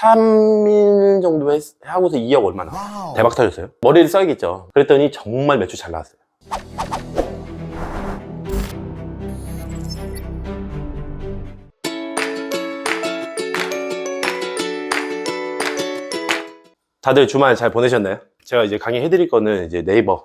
3일 정도 하고서 2억 얼마나 대박 터졌어요. 머리를 써야겠죠. 그랬더니 정말 매출 잘 나왔어요. 다들 주말 잘 보내셨나요? 제가 이제 강의해드릴 거는 이제 네이버.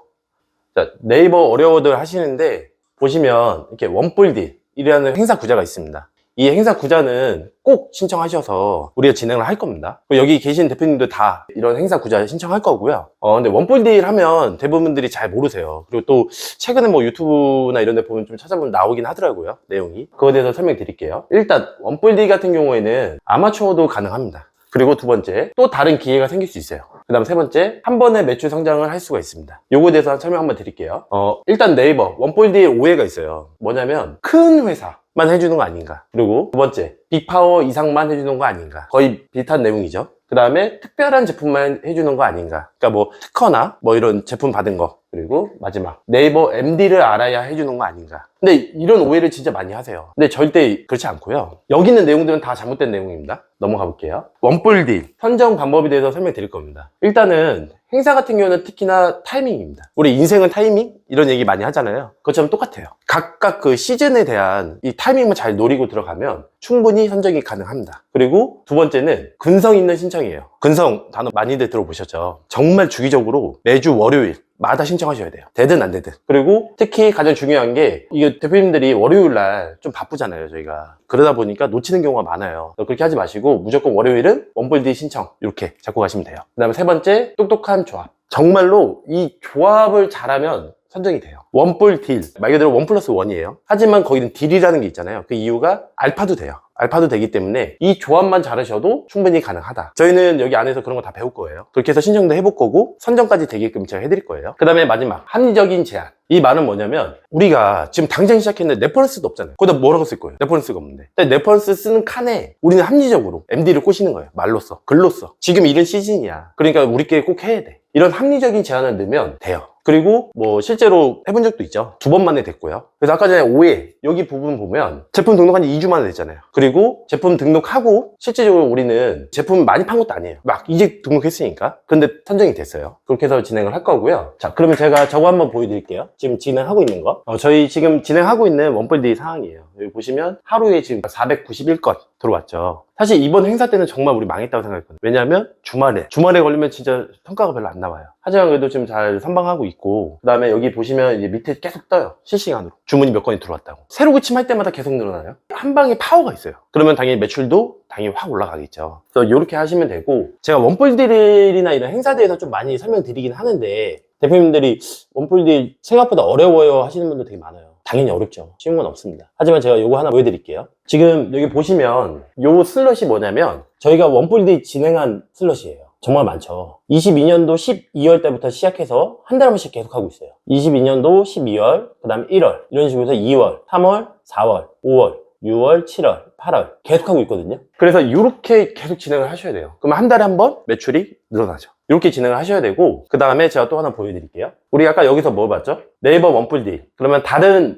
자, 네이버 어려워들 하시는데 보시면 이렇게 원뿔딜이라는 행사 구자가 있습니다. 이 행사 구자는 꼭 신청하셔서 우리가 진행을 할 겁니다. 여기 계신 대표님들 다 이런 행사 구자 신청할 거고요. 근데 원뿔딜 하면 대부분들이 잘 모르세요. 그리고 또 최근에 뭐 유튜브나 이런 데 보면 좀 찾아보면 나오긴 하더라고요. 내용이. 그거에 대해서 설명드릴게요. 일단 원뿔딜 같은 경우에는 아마추어도 가능합니다. 그리고 두 번째, 또 다른 기회가 생길 수 있어요. 그 다음 세 번째, 한 번에 매출 성장을 할 수가 있습니다. 요거에 대해서 설명 한번 드릴게요. 일단 네이버, 원뿔딜 오해가 있어요. 뭐냐면, 큰 회사만 해주는 거 아닌가. 그리고 두 번째, 빅파워 이상만 해주는 거 아닌가. 거의 비슷한 내용이죠. 그 다음에 특별한 제품만 해주는 거 아닌가. 그러니까 뭐 특허나 뭐 이런 제품 받은 거. 그리고 마지막, 네이버 MD를 알아야 해주는 거 아닌가. 근데 이런 오해를 진짜 많이 하세요. 근데 절대 그렇지 않고요. 여기 있는 내용들은 다 잘못된 내용입니다. 넘어가 볼게요. 원뿔딜 선정 방법에 대해서 설명드릴 겁니다. 일단은 행사 같은 경우는 특히나 타이밍입니다. 우리 인생은 타이밍? 이런 얘기 많이 하잖아요. 그것처럼 똑같아요. 각각 그 시즌에 대한 이 타이밍만 잘 노리고 들어가면 충분히 선정이 가능합니다. 그리고 두 번째는 근성 있는 신청이에요. 근성 단어 많이들 들어보셨죠? 정말 주기적으로 매주 월요일 마다 신청하셔야 돼요. 되든 안 되든. 그리고 특히 가장 중요한 게 이게 대표님들이 월요일날 좀 바쁘잖아요, 저희가. 그러다 보니까 놓치는 경우가 많아요. 그렇게 하지 마시고 무조건 월요일은 원뿔딜 신청 이렇게 잡고 가시면 돼요. 그 다음에 세 번째, 똑똑한 조합. 정말로 이 조합을 잘하면 선정이 돼요. 원뿔딜 말 그대로 1+1이에요. 하지만 거기는 딜이라는 게 있잖아요. 그 이유가 알파도 돼요. 알파도 되기 때문에 이 조합만 잘하셔도 충분히 가능하다. 저희는 여기 안에서 그런 거 다 배울 거예요. 그렇게 해서 신청도 해볼 거고 선정까지 되게끔 제가 해드릴 거예요. 그 다음에 마지막, 합리적인 제한. 이 말은 뭐냐면 우리가 지금 당장 시작했는데 레퍼런스도 없잖아요. 거기다 뭐라고 쓸 거예요? 레퍼런스가 없는데. 근데 레퍼런스 쓰는 칸에 우리는 합리적으로 MD를 꼬시는 거예요. 말로써, 글로써. 지금 이런 시즌이야. 그러니까 우리끼리 꼭 해야 돼. 이런 합리적인 제한을 넣으면 돼요. 그리고 뭐 실제로 해본 적도 있죠. 2번 만에 됐고요. 그래서 아까 전에 오해 여기 부분 보면 제품 등록한 지 2주 만에 됐잖아요. 그리고 제품 등록하고 실제적으로 우리는 제품 많이 판 것도 아니에요. 막 이제 등록했으니까. 근데 선정이 됐어요. 그렇게 해서 진행을 할 거고요. 자, 그러면 제가 저거 한번 보여드릴게요. 지금 진행하고 있는 거. 저희 지금 진행하고 있는 원뿔딜 상황이에요. 여기 보시면 하루에 지금 491건 들어왔죠. 사실 이번 행사 때는 정말 우리 망했다고 생각했거든요. 왜냐하면 주말에 걸리면 진짜 성과가 별로 안 나와요. 하지만 그래도 좀 잘 선방하고 있고, 그 다음에 여기 보시면 이제 밑에 계속 떠요. 실시간으로 주문이 몇 건이 들어왔다고. 새로 구침할 때마다 계속 늘어나요. 한 방에 파워가 있어요. 그러면 당연히 매출도 당연히 확 올라가겠죠. 그래서 이렇게 하시면 되고, 제가 원뿔딜이나 이런 행사에 대해서 좀 많이 설명드리긴 하는데 대표님들이 원뿔딜 생각보다 어려워요 하시는 분들 되게 많아요. 당연히 어렵죠. 쉬운 건 없습니다. 하지만 제가 요거 하나 보여드릴게요. 지금 여기 보시면 요 슬롯이 뭐냐면 저희가 원뿔딜 진행한 슬롯이에요. 정말 많죠. 22년도 12월 때부터 시작해서 한 달 한 번씩 계속 하고 있어요. 22년도 12월, 그 다음에 1월 이런 식으로 해서 2월, 3월, 4월, 5월, 6월, 7월, 8월 계속 하고 있거든요. 그래서 이렇게 계속 진행을 하셔야 돼요. 그러면 한 달에 한 번 매출이 늘어나죠. 이렇게 진행을 하셔야 되고, 그 다음에 제가 또 하나 보여드릴게요. 우리 아까 여기서 뭐 봤죠? 네이버 원뿔딜. 그러면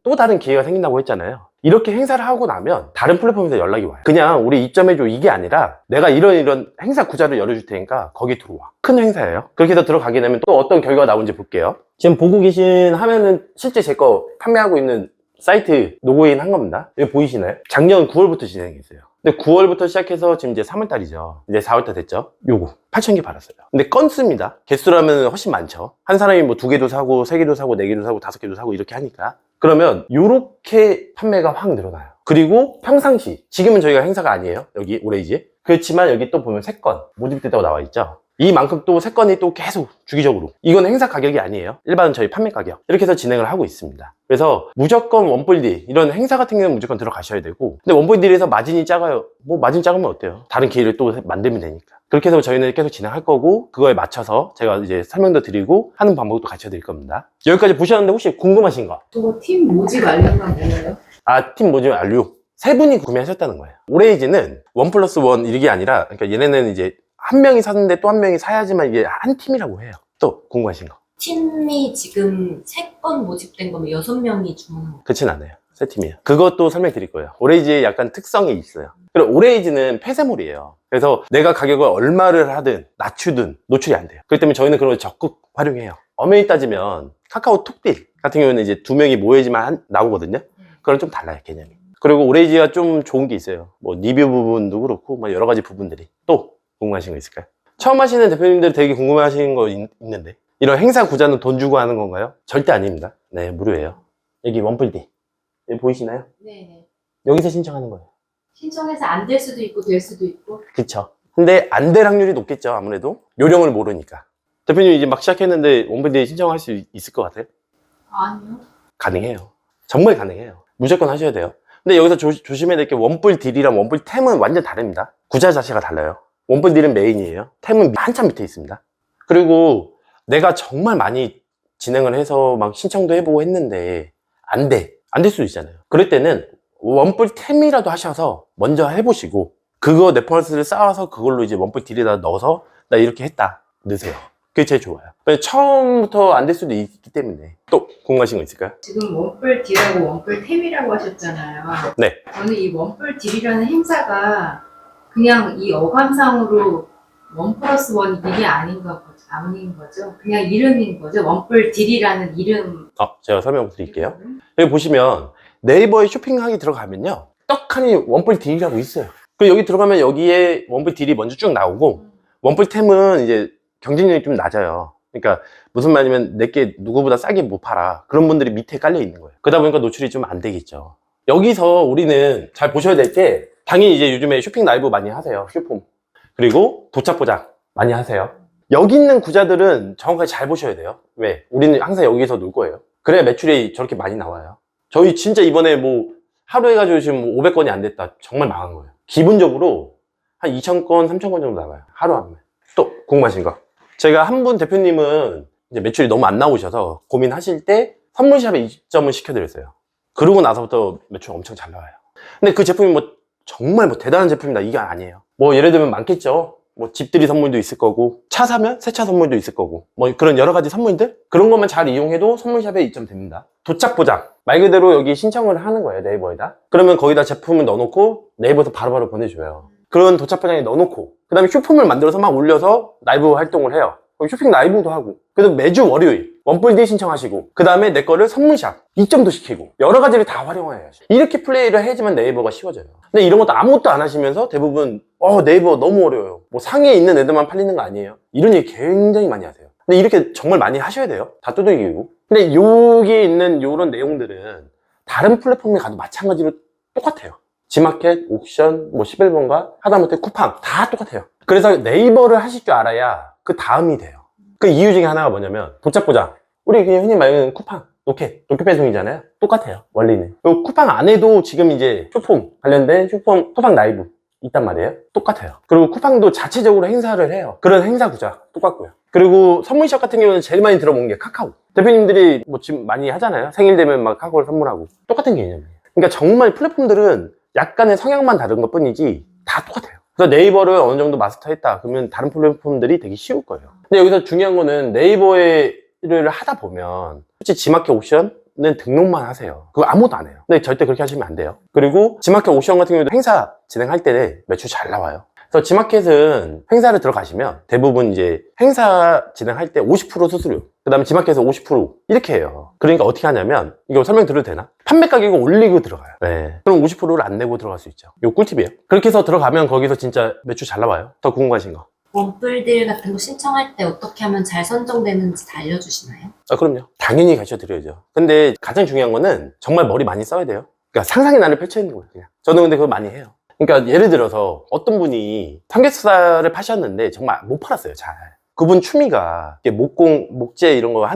또 다른 기회가 생긴다고 했잖아요. 이렇게 행사를 하고 나면 다른 플랫폼에서 연락이 와요. 그냥 우리 입점해줘 이게 아니라 내가 이런 행사 구자를 열어줄 테니까 거기 들어와. 큰 행사예요. 그렇게 해서 들어가게 되면 또 어떤 결과가 나오는지 볼게요. 지금 보고 계신 화면은 실제 제 거 판매하고 있는 사이트 로그인 한 겁니다. 여기 보이시나요? 작년 9월부터 진행했어요. 근데 9월부터 시작해서 지금 이제 3월달이죠. 이제 4월달 됐죠. 요거 8,000개 팔았어요. 근데 건수입니다. 개수라면 훨씬 많죠. 한 사람이 뭐 2개도 사고 3개도 사고 4개도 사고 5개도 사고 이렇게 하니까. 그러면 요렇게 판매가 확 늘어나요. 그리고 평상시, 지금은 저희가 행사가 아니에요. 여기 올해이지. 그렇지만 여기 또 보면 3건 모집됐다고 나와 있죠. 이만큼 또 3건이 또 계속 주기적으로, 이건 행사 가격이 아니에요. 일반 저희 판매 가격. 이렇게 해서 진행을 하고 있습니다. 그래서 무조건 원뿔딜, 이런 행사 같은 경우는 무조건 들어가셔야 되고, 근데 원뿔딜에서 마진이 작아요. 뭐 마진 작으면 어때요? 다른 기회를 또 만들면 되니까. 그렇게 해서 저희는 계속 진행할 거고, 그거에 맞춰서 제가 이제 설명도 드리고 하는 방법도 가르쳐 드릴 겁니다. 여기까지 보셨는데 혹시 궁금하신 거? 저거 팀 모집 알려면 뭐예요? 팀 모집 완료. 3분이 구매하셨다는 거예요. 오레이즈는 1+1 이게 아니라, 그러니까 얘네는 이제 한 명이 샀는데 또 한 명이 사야지만 이게 한 팀이라고 해요. 또 궁금하신 거? 팀이 지금 3건 모집된 거면 6명이 주문한 거. 그렇진 않아요. 세 팀이에요. 그것도 설명드릴 거예요. 오레이즈의 약간 특성이 있어요. 그리고 오레이즈는 폐쇄물이에요. 그래서 내가 가격을 얼마를 하든 낮추든 노출이 안 돼요. 그렇기 때문에 저희는 그런 걸 적극 활용해요. 엄연히 따지면 카카오톡딜 같은 경우는 이제 두 명이 모여야지만 나오거든요. 그건 좀 달라요, 개념이. 그리고 오레이지가 좀 좋은 게 있어요. 뭐 리뷰 부분도 그렇고 뭐 여러 가지 부분들이. 또 궁금하신 거 있을까요? 처음 하시는 대표님들 되게 궁금해하시는 거 있는데, 이런 행사 구자는 돈 주고 하는 건가요? 절대 아닙니다. 네, 무료예요. 여기 원뿔디 여기 보이시나요? 네. 여기서 신청하는 거예요. 신청해서 안 될 수도 있고 될 수도 있고. 그쵸. 근데 안 될 확률이 높겠죠, 아무래도. 요령을 모르니까. 대표님 이제 막 시작했는데 원뿔디 신청할 수 있을 것 같아요? 아니요. 가능해요. 정말 가능해요. 무조건 하셔야 돼요. 근데 여기서 조심해야 될 게 원뿔딜이랑 원뿔템은 완전 다릅니다. 구자 자체가 달라요. 원뿔딜은 메인이에요. 템은 한참 밑에 있습니다. 그리고 내가 정말 많이 진행을 해서 막 신청도 해보고 했는데 안 돼. 안 될 수도 있잖아요. 그럴 때는 원뿔템이라도 하셔서 먼저 해보시고 그거 레퍼런스를 쌓아서 그걸로 이제 원뿔딜에다 넣어서 나 이렇게 했다. 넣으세요. 그게 제일 좋아요. 처음부터 안 될 수도 있기 때문에. 또 궁금하신 거 있을까요? 지금 원뿔딜하고 원뿔템이라고 하셨잖아요. 네. 저는 이 원뿔딜이라는 행사가 그냥 이 어감상으로 1+1 이게 아닌 거죠. 그냥 이름인 거죠. 원뿔딜이라는 이름. 제가 설명 드릴게요. 여기 보시면 네이버에 쇼핑하기 들어가면요. 떡하니 원뿔딜이라고 있어요. 그리고 여기 들어가면 여기에 원뿔딜이 먼저 쭉 나오고 원뿔템은 이제 경쟁력이 좀 낮아요. 그러니까 무슨 말이냐면 내게 누구보다 싸게 못 팔아. 그런 분들이 밑에 깔려 있는 거예요. 그러다 보니까 노출이 좀 안 되겠죠. 여기서 우리는 잘 보셔야 될 게 당연히 이제 요즘에 쇼핑 라이브 많이 하세요. 쇼폼. 그리고 도착 포장 많이 하세요. 여기 있는 구자들은 정확하게 잘 보셔야 돼요. 왜? 우리는 항상 여기서 놀 거예요. 그래야 매출이 저렇게 많이 나와요. 저희 진짜 이번에 뭐 하루 해가지고 지금 500건이 안 됐다. 정말 망한 거예요. 기본적으로 한 2,000건, 3,000건 정도 나와요. 하루 하면. 또 궁금하신 거. 제가 한 분 대표님은 이제 매출이 너무 안 나오셔서 고민하실 때 선물샵에 입점을 시켜드렸어요. 그러고 나서부터 매출 엄청 잘 나와요. 근데 그 제품이 뭐 정말 뭐 대단한 제품이다 이게 아니에요. 뭐 예를 들면 많겠죠. 뭐 집들이 선물도 있을 거고 차 사면 새 차 선물도 있을 거고 뭐 그런 여러 가지 선물들 그런 것만 잘 이용해도 선물샵에 입점됩니다. 도착 보장 말 그대로 여기 신청을 하는 거예요. 네이버에다. 그러면 거기다 제품을 넣어놓고 네이버에서 바로바로 보내줘요. 그런 도착 포장에 넣어놓고 그 다음에 쇼폼을 만들어서 막 올려서 라이브 활동을 해요. 그럼 쇼핑 라이브도 하고 그래서 매주 월요일 원뿔디 신청하시고 그 다음에 내 거를 선물샵 입점도 시키고 여러 가지를 다 활용해야죠. 이렇게 플레이를 해야지만 네이버가 쉬워져요. 근데 이런 것도 아무것도 안 하시면서 대부분 네이버 너무 어려워요. 뭐 상위에 있는 애들만 팔리는 거 아니에요? 이런 얘기 굉장히 많이 하세요. 근데 이렇게 정말 많이 하셔야 돼요. 다 두들기고. 근데 여기에 있는 이런 내용들은 다른 플랫폼에 가도 마찬가지로 똑같아요. 지마켓, 옥션, 뭐 11번가, 하다못해 쿠팡 다 똑같아요. 그래서 네이버를 하실 줄 알아야 그 다음이 돼요. 그 이유 중에 하나가 뭐냐면 도착 보장. 우리 그냥 흔히 말하는 쿠팡, 로켓 배송이잖아요. 똑같아요. 원리는. 그리고 쿠팡 안에도 지금 이제 쇼폼 관련된 쿠팡 라이브 있단 말이에요. 똑같아요. 그리고 쿠팡도 자체적으로 행사를 해요. 그런 행사 구자 똑같고요. 그리고 선물샵 같은 경우는 제일 많이 들어본 게 카카오. 대표님들이 뭐 지금 많이 하잖아요. 생일 되면 막 카카오를 선물하고 똑같은 개념이에요. 그러니까 정말 플랫폼들은 약간의 성향만 다른 것 뿐이지 다 똑같아요. 그래서 네이버를 어느 정도 마스터했다 그러면 다른 플랫폼들이 되게 쉬울 거예요. 근데 여기서 중요한 거는 네이버를 하다 보면 솔직히 지마켓 옥션은 등록만 하세요. 그거 아무것도 안 해요. 근데 절대 그렇게 하시면 안 돼요. 그리고 지마켓 옥션 같은 경우도 행사 진행할 때 매출 잘 나와요. 그래서 지마켓은 행사를 들어가시면 대부분 이제 행사 진행할 때 50% 수수료, 그 다음에 지마켓에서 50% 이렇게 해요. 그러니까 어떻게 하냐면 이거 설명드려도 되나? 판매 가격을 올리고 들어가요. 네. 그럼 50%를 안 내고 들어갈 수 있죠. 이거 꿀팁이에요. 그렇게 해서 들어가면 거기서 진짜 매출 잘 나와요. 더 궁금하신 거? 원뿔딜 같은 거 신청할 때 어떻게 하면 잘 선정되는지 다 알려주시나요? 그럼요. 당연히 가르쳐 드려야죠. 근데 가장 중요한 거는 정말 머리 많이 써야 돼요. 그러니까 상상의 나를 펼쳐 있는 거예요. 그냥. 저는 근데 그거 많이 해요. 그러니까 예를 들어서 어떤 분이 삼겹살을 파셨는데 정말 못 팔았어요. 잘. 그분 취미가 목공, 목재 이런 거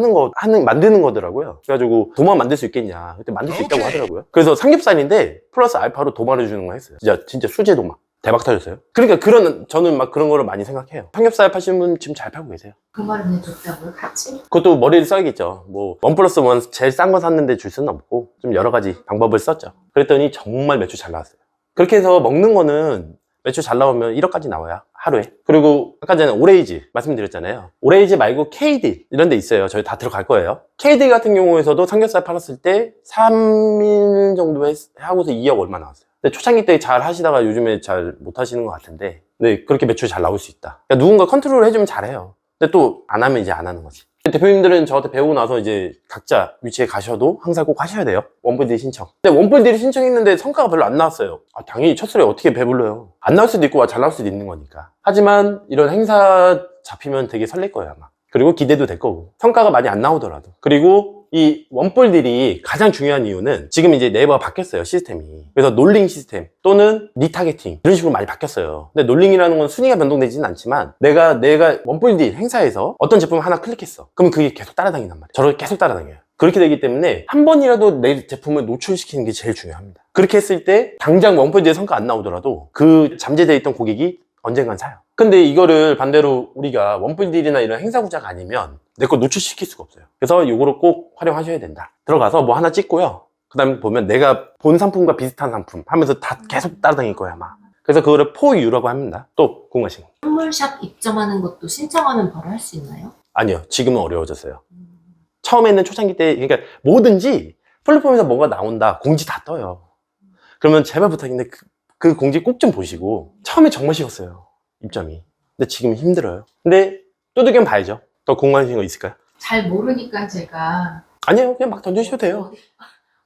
만드는 거더라고요. 그래가지고 도마 만들 수 있겠냐. 그때 만들 수 있다고 하더라고요. 그래서 삼겹살인데 플러스 알파로 도마를 주는 거 했어요. 진짜 수제 도마. 대박 터졌어요. 그러니까 저는 막 그런 거를 많이 생각해요. 삼겹살 파시는 분 지금 잘 팔고 계세요. 그 말은 해줬다고요? 같이? 그것도 머리를 써야겠죠. 뭐, 1+1 제일 싼 거 샀는데 줄 수는 없고, 좀 여러 가지 방법을 썼죠. 그랬더니 정말 매출 잘 나왔어요. 그렇게 해서 먹는 거는 매출 잘 나오면 1억까지 나와요. 하루에. 그리고 아까 전에 오레이지 말씀드렸잖아요. 오레이지 말고 KD 이런 데 있어요. 저희 다 들어갈 거예요. KD 같은 경우에서도 삼겹살 팔았을 때 3일 정도 하고서 2억 얼마 나왔어요. 근데 초창기 때 잘 하시다가 요즘에 잘 못 하시는 것 같은데, 근데 그렇게 매출이 잘 나올 수 있다. 그러니까 누군가 컨트롤을 해주면 잘해요. 근데 또 안 하면 이제 안 하는 거지. 대표님들은 저한테 배우고 나서 이제 각자 위치에 가셔도 항상 꼭 하셔야 돼요. 원뿔 딜 신청. 근데 원뿔 딜 신청했는데 성과가 별로 안 나왔어요. 당연히 첫 술에 어떻게 배불러요. 안 나올 수도 있고 잘 나올 수도 있는 거니까. 하지만 이런 행사 잡히면 되게 설렐 거예요, 아마. 그리고 기대도 될 거고. 성과가 많이 안 나오더라도. 그리고 이 원뿔 딜이 가장 중요한 이유는 지금 이제 네이버가 바뀌었어요, 시스템이. 그래서 놀링 시스템 또는 리타겟팅 이런 식으로 많이 바뀌었어요. 근데 놀링이라는 건 순위가 변동되지는 않지만 내가 원뿔 딜 행사에서 어떤 제품을 하나 클릭했어. 그러면 그게 계속 따라다닌단 말이에요. 저를 계속 따라다녀요. 그렇게 되기 때문에 한 번이라도 내 제품을 노출시키는 게 제일 중요합니다. 그렇게 했을 때 당장 원뿔 딜 성과 안 나오더라도 그 잠재되어 있던 고객이 언젠간 사요. 근데 이거를 반대로 우리가 원뿔 딜이나 이런 행사 구자가 아니면 내 거 노출시킬 수가 없어요. 그래서 이거를 꼭 활용하셔야 된다. 들어가서 뭐 하나 찍고요. 그 다음에 보면 내가 본 상품과 비슷한 상품 하면서 다 계속 따라다닐 거야, 아마. 그래서 그거를 포유라고 합니다. 또 궁금하신 거? 선물샵 입점하는 것도 신청하면 바로 할 수 있나요? 아니요. 지금은 어려워졌어요. 처음에는 초창기 때, 그러니까 뭐든지 플랫폼에서 뭐가 나온다. 공지 다 떠요. 그러면 제발 부탁인데 그 공지 꼭 좀 보시고. 처음에 정말 쉬웠어요, 입점이. 근데 지금 힘들어요. 근데 두들겨 봐야죠. 더 궁금하신 거 있을까요? 잘 모르니까 제가 아니요, 그냥 막 던져주셔도 돼요.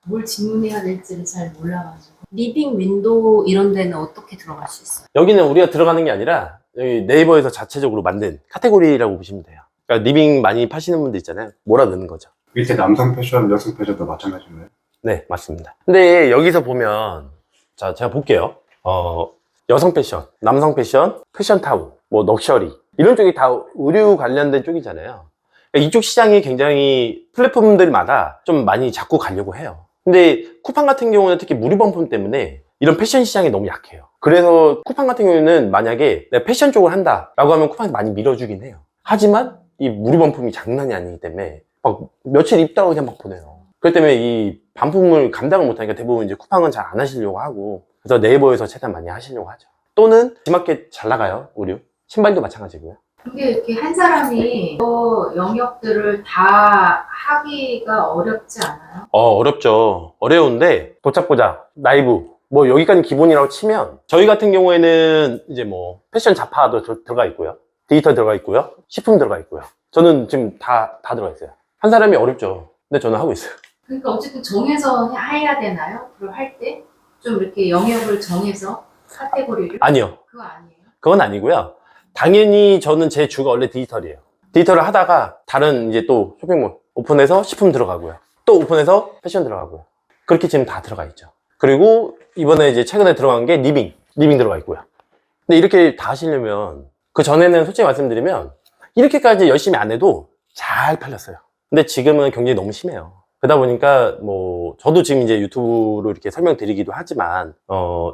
뭘 질문해야 될지를 잘 몰라가지고. 리빙 윈도우 이런 데는 어떻게 들어갈 수 있어요? 여기는 우리가 들어가는 게 아니라 여기 네이버에서 자체적으로 만든 카테고리라고 보시면 돼요. 그러니까 리빙 많이 파시는 분들 있잖아요. 몰아 넣는 거죠. 밑에 남성 패션, 여성 패션도 마찬가지인가요? 네, 맞습니다. 근데 여기서 보면, 자, 제가 볼게요. 여성 패션, 남성 패션, 패션 타운, 뭐 럭셔리 이런 쪽이 다 의류 관련된 쪽이잖아요. 그러니까 이쪽 시장이 굉장히 플랫폼들마다 좀 많이 잡고 가려고 해요. 근데 쿠팡 같은 경우는 특히 무료 범품 때문에 이런 패션 시장이 너무 약해요. 그래서 쿠팡 같은 경우는 만약에 내가 패션 쪽을 한다라고 하면 쿠팡이 많이 밀어주긴 해요. 하지만 이 무료 범품이 장난이 아니기 때문에 막 며칠 입다가 그냥 막 보내요. 그렇기 때문에 이 반품을 감당을 못하니까 대부분 이제 쿠팡은 잘 안 하시려고 하고, 그래서 네이버에서 최대한 많이 하시려고 하죠. 또는 G마켓 잘 나가요, 의류. 신발도 마찬가지고요. 근데 이렇게 한 사람이 영역들을 다 하기가 어렵지 않아요? 어렵죠. 어려운데 도착보자, 라이브 뭐 여기까지 기본이라고 치면, 저희 같은 경우에는 이제 뭐 패션 잡화도 들어가 있고요, 디지털 들어가 있고요, 식품 들어가 있고요. 저는 지금 다 들어가 있어요. 한 사람이 어렵죠. 근데 저는 하고 있어요. 그러니까 어쨌든 정해서 해야 되나요? 그걸 할 때? 좀 이렇게 영역을 정해서 카테고리를? 아니요, 그거 아니에요? 그건 아니고요. 당연히 저는 제 주가 원래 디지털이에요. 디지털을 하다가 다른 이제 또 쇼핑몰 오픈해서 식품 들어가고요, 또 오픈해서 패션 들어가고요. 그렇게 지금 다 들어가 있죠. 그리고 이번에 이제 최근에 들어간 게 리빙 들어가 있고요. 근데 이렇게 다 하시려면, 그 전에는 솔직히 말씀드리면 이렇게까지 열심히 안 해도 잘 팔렸어요. 근데 지금은 경쟁이 너무 심해요. 그러다 보니까 뭐 저도 지금 이제 유튜브로 이렇게 설명드리기도 하지만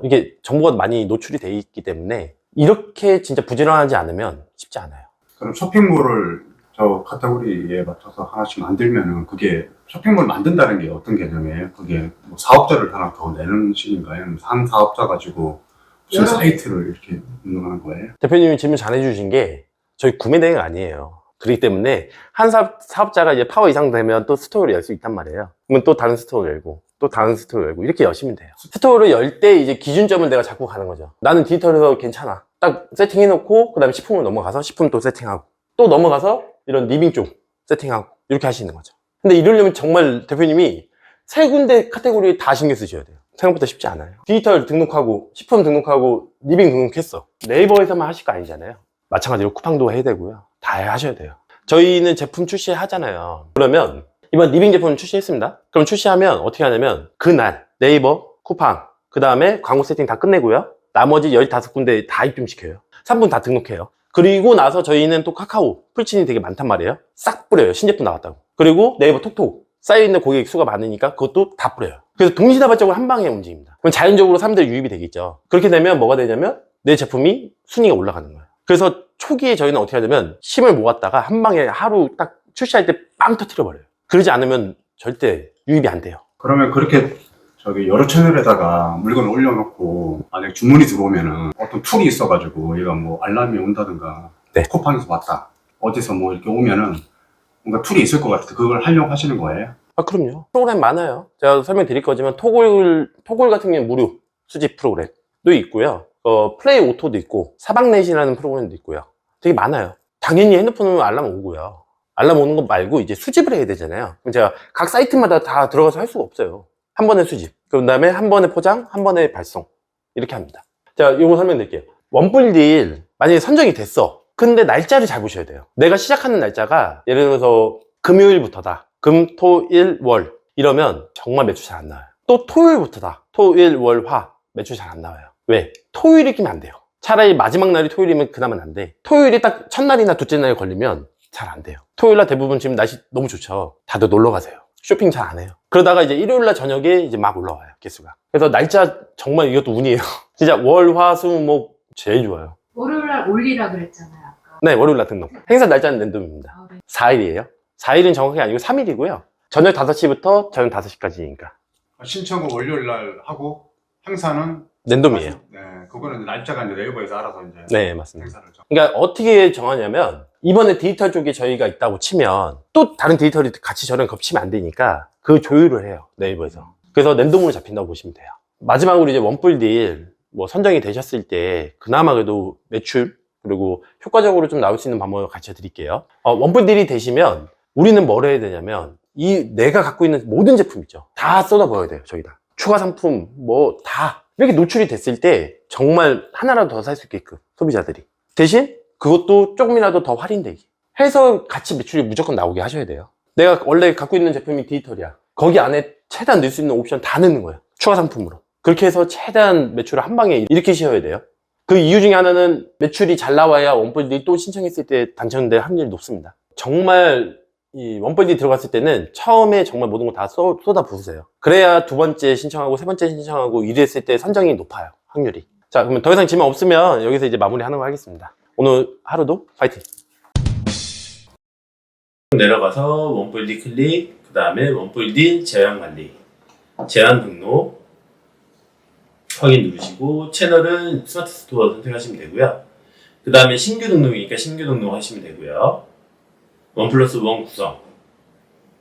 이게 정보가 많이 노출이 돼 있기 때문에 이렇게 진짜 부지런하지 않으면 쉽지 않아요. 그럼 쇼핑몰을 저 카테고리에 맞춰서 하나씩 만들면은 그게 쇼핑몰 만든다는 게 어떤 개념이에요? 그게 뭐 사업자를 하나 더 내는 식인가요? 아니면 한 사업자 가지고 무슨 여러- 사이트를 이렇게 운영하는 거예요? 대표님이 질문 잘해주신 게 저희 구매 대행 아니에요. 그렇기 때문에 한 사업자가 이제 파워 이상 되면 또 스토어를 열 수 있단 말이에요. 그러면 또 다른 스토어를 열고 또 다른 스토어를 열고 이렇게 여시면 돼요. 스토어를 열 때 이제 기준점을 내가 잡고 가는 거죠. 나는 디지털에서 괜찮아. 딱 세팅해놓고 그 다음에 식품을 넘어가서 식품 또 세팅하고 또 넘어가서 이런 리빙 쪽 세팅하고 이렇게 하시는 거죠. 근데 이러려면 정말 대표님이 세 군데 카테고리에 다 신경 쓰셔야 돼요. 생각보다 쉽지 않아요. 디지털 등록하고 식품 등록하고 리빙 등록했어. 네이버에서만 하실 거 아니잖아요. 마찬가지로 쿠팡도 해야 되고요. 다 하셔야 돼요. 저희는 제품 출시하잖아요. 그러면 이번 리빙 제품 출시했습니다. 그럼 출시하면 어떻게 하냐면 그날 네이버, 쿠팡, 그 다음에 광고 세팅 다 끝내고요. 나머지 15군데 다 입점시켜요. 3분 다 등록해요. 그리고 나서 저희는 또 카카오 풀친이 되게 많단 말이에요. 싹 뿌려요. 신제품 나왔다고. 그리고 네이버 톡톡 쌓여있는 고객 수가 많으니까 그것도 다 뿌려요. 그래서 동시다발적으로 한 방에 움직입니다. 그럼 자연적으로 사람들이 유입이 되겠죠. 그렇게 되면 뭐가 되냐면 내 제품이 순위가 올라가는 거예요. 그래서 초기에 저희는 어떻게 하냐면 힘을 모았다가 한 방에 하루 딱 출시할 때 빵 터뜨려버려요. 그러지 않으면 절대 유입이 안 돼요. 그러면 그렇게 저기 여러 채널에다가 물건을 올려놓고 만약 주문이 들어오면은 어떤 툴이 있어가지고 얘가 뭐 알람이 온다든가 네. 쿠팡에서 왔다 어디서 뭐 이렇게 오면은 뭔가 툴이 있을 것 같아요. 그걸 하려고 하시는 거예요? 그럼요. 프로그램 많아요. 제가 설명드릴 거지만 토글 같은 경우는 무료. 수집 프로그램도 있고요. 플레이 오토도 있고 사박넷이라는 프로그램도 있고요. 되게 많아요. 당연히 핸드폰으로 알람 오고요. 알람 오는 거 말고 이제 수집을 해야 되잖아요. 그럼 제가 각 사이트마다 다 들어가서 할 수가 없어요. 한 번에 수집, 그 다음에 한 번에 포장, 한 번에 발송, 이렇게 합니다. 자, 요거 설명드릴게요. 원뿔 딜 만약에 선정이 됐어. 근데 날짜를 잘 보셔야 돼요. 내가 시작하는 날짜가 예를 들어서 금요일부터다. 금, 토, 일, 월 이러면 정말 매출 잘 안 나와요. 또 토요일부터다. 토, 일, 월, 화 매출 잘 안 나와요. 왜? 토요일이 끼면 안 돼요. 차라리 마지막 날이 토요일이면 그나마 안 돼. 토요일이 딱 첫날이나 둘째 날에 걸리면 잘 안 돼요. 토요일날 대부분 지금 날씨 너무 좋죠. 다들 놀러 가세요. 쇼핑 잘 안 해요. 그러다가 이제 일요일날 저녁에 이제 막 올라와요, 개수가. 그래서 날짜 정말 이것도 운이에요. 진짜 월, 화, 수, 목 제일 좋아요. 월요일날 올리라 그랬잖아요, 아까. 네, 월요일날 등록. 행사 날짜는 랜덤입니다. 아, 네. 4일이에요. 4일은 정확히 아니고 3일이고요. 저녁 5시부터 저녁 5시까지니까. 신청은 월요일 날 하고 행사는 랜덤이에요. 네, 그거는 날짜가 이제 네이버에서 알아서 이제 네, 맞습니다. 행사를 정. 그러니까 어떻게 정하냐면 이번에 디지털 쪽에 저희가 있다고 치면 또 다른 디지털이 같이 저랑 겹치면 안 되니까 그 조율을 해요, 네이버에서. 그래서 랜덤으로 잡힌다고 보시면 돼요. 마지막으로 이제 원뿔 딜 뭐 선정이 되셨을 때 그나마 그래도 매출 그리고 효과적으로 좀 나올 수 있는 방법을 가르쳐 드릴게요. 원뿔 딜이 되시면 우리는 뭘 해야 되냐면 이 내가 갖고 있는 모든 제품 있죠. 다 쏟아부어야 돼요, 저희 다. 추가 상품 뭐 다 이렇게 노출이 됐을 때 정말 하나라도 더 살 수 있게끔 소비자들이. 대신 그것도 조금이라도 더 할인되게 해서 같이 매출이 무조건 나오게 하셔야 돼요. 내가 원래 갖고 있는 제품이 디지털이야. 거기 안에 최대한 넣을 수 있는 옵션 다 넣는 거예요. 추가 상품으로. 그렇게 해서 최대한 매출을 한 방에 일으키셔야 돼요. 그 이유 중에 하나는 매출이 잘 나와야 원뿔딜 또 신청했을 때 당첨될 확률이 높습니다. 정말 이 원뿔딜 들어갔을 때는 처음에 정말 모든 거 다 쏟아 부으세요. 그래야 두 번째 신청하고 세 번째 신청하고 이랬을 때 선정이 높아요, 확률이. 자, 그러면 더 이상 질문 없으면 여기서 이제 마무리하는 거 하겠습니다. 오늘 하루도 파이팅! 내려가서 원뿔딜 클릭, 그 다음에 원뿔딜 제한 관리, 제한 등록 확인 누르시고 채널은 스마트 스토어 선택하시면 되고요. 그 다음에 신규 등록이니까 신규 등록 하시면 되고요. 원 플러스 원 구성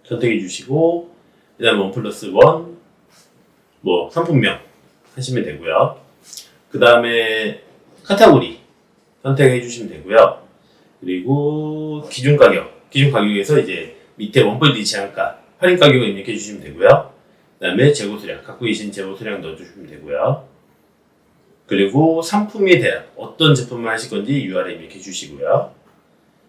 선택해 주시고 그 다음에 원 플러스 원 뭐 상품명 하시면 되고요. 그 다음에 카테고리 선택해 주시면 되고요. 그리고 기준 가격에서 이제 밑에 원뿔딜 제한가 할인 가격을 입력해 주시면 되고요. 그 다음에 재고 수량, 갖고 계신 재고 수량 넣어주시면 되고요. 그리고 상품에 대한 어떤 제품을 하실 건지 URL 입력해 주시고요.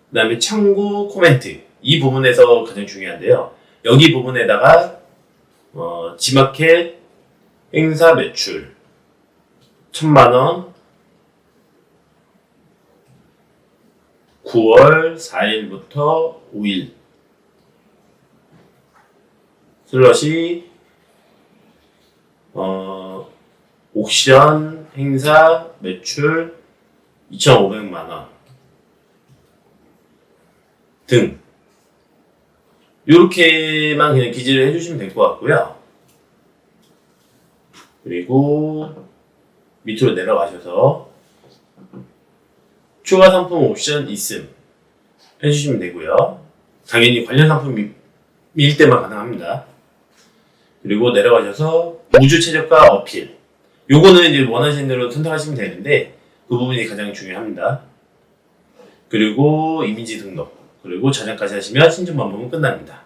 그 다음에 참고 코멘트, 이 부분에서 가장 중요한데요. 여기 부분에다가 지마켓 행사 매출 1000만원 9월 4일부터 5일 슬러시 옥션 행사 매출 2,500만원 등 이렇게만 그냥 기재를 해주시면 될 것 같고요. 그리고 밑으로 내려가셔서 추가 상품 옵션 있음 해주시면 되고요. 당연히 관련 상품일 때만 가능합니다. 그리고 내려가셔서 우주 최저가 어필, 요거는 이제 원하시는 대로 선택하시면 되는데 그 부분이 가장 중요합니다. 그리고 이미지 등록, 그리고 저장까지 하시면 신청 방법은 끝납니다.